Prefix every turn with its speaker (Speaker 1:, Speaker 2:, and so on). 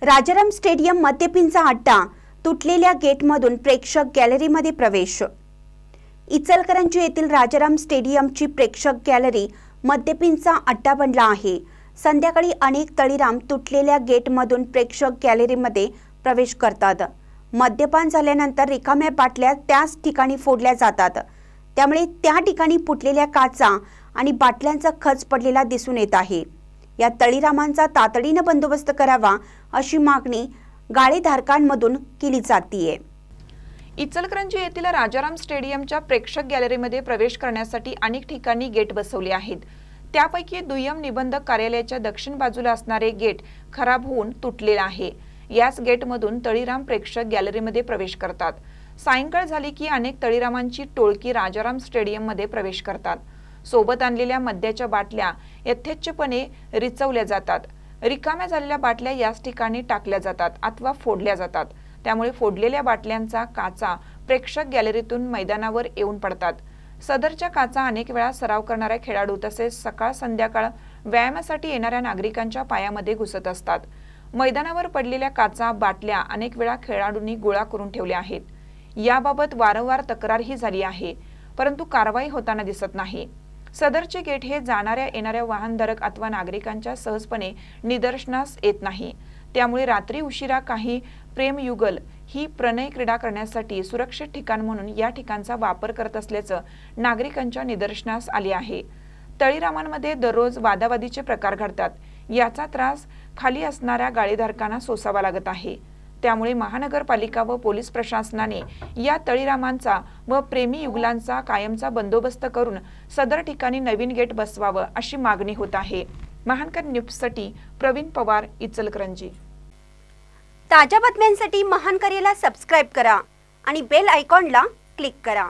Speaker 1: Rajaram stadium मद्यपींचा अड्डा, तुटलेल्या गेटमधून प्रेक्षक गॅलरीमध्ये प्रवेश। इचलकरंजी येथील राजाराम स्टेडियमची प्रेक्षक गॅलरी मद्यपींचा अड्डा बनला आहे। संध्याकाळी अनेक तळीराम तुटलेल्या गेटमधून प्रेक्षक गॅलरीमध्ये प्रवेश करतात। मद्यपान झाल्यानंतर रिकाम्या बाटल्या त्याच ठिकाणी फोडल्या जातात। त्यामुळे त्या ठिकाणी फुटलेल्या काचा आणि बाटल्यांचा खच पडलेला दिसून येत आहे। या तळीरामांचा तातडीने बंदोबस्त करावा अशी मागणी गाळेधारकांमधून केली जातीये।
Speaker 2: इचलकरंजी येथील राजाराम स्टेडियमच्या प्रेक्षक गॅलरीमध्ये प्रवेश करण्यासाठी अनेक ठिकाणी गेट बसवले आहेत। त्यापैकी दुय्यम निबंधक कार्यालयाच्या दक्षिण बाजूला असणारे गेट खराब होऊन तुटलेले आहे। याच गेटमधून तळीराम प्रेक्षक गॅलरीमध्ये प्रवेश करतात। सायंकाळ झाली की अनेक तळीरामांची टोळकी राजाराम स्टेडियममध्ये प्रवेश करतात। सोबत आणलेल्या मद्याच्या बाटल्या यथेच्छपणे रिचवल्या जातात। रिकाम्या झालेल्या बाटल्या याच ठिकाणी टाकल्या जातात अथवा फोडल्या जातात। त्यामुळे फोडलेल्या बाटल्यांचा काचा प्रेक्षक गॅलरीतून मैदानावर येऊन पडतात। सदरच्या काचा अनेक वेळा सराव करणाऱ्या खेळाडू तसेच सकाळ संध्याकाळ व्यायामासाठी येणाऱ्या नागरिकांच्या पायामध्ये घुसत असतात। मैदानावर पडलेल्या काचा बाटल्या अनेक वेळा खेळाडूंनी गोळा करून ठेवल्या आहेत। याबाबत वारंवार तक्रारही झाली आहे, परंतु कारवाई होताना दिसत नाही। सदरचे गेट हे जाणाऱ्या येणाऱ्या वाहनधारक अथवा नागरिकांच्या सहजपणे निदर्शनास येत नाही। त्यामुळे रात्री उशिरा काही प्रेमयुगल ही प्रणय क्रीडा करण्यासाठी सुरक्षित ठिकाण म्हणून या ठिकाणचा वापर करत असल्याचं नागरिकांच्या निदर्शनास आले आहे। तळीरामांमध्ये दररोज वादावादीचे प्रकार घडतात। याचा त्रास खाली असणाऱ्या गाळेधारकांना सोसावा लागत आहे। त्यामुळे महानगरपालिका व पोलीस प्रशासनाने या तळीरामांचा व प्रेमी युगलांचा कायमचा बंदोबस्त करून सदर ठिकाणी नवीन गेट बसवावं अशी मागणी होत आहे। महानकर न्यूजसाठी प्रवीण पवार, इचलकरंजी।
Speaker 1: ताज्या बातम्यांसाठी महानकरेला सबस्क्राइब करा आणि बेल आयकॉनला क्लिक करा।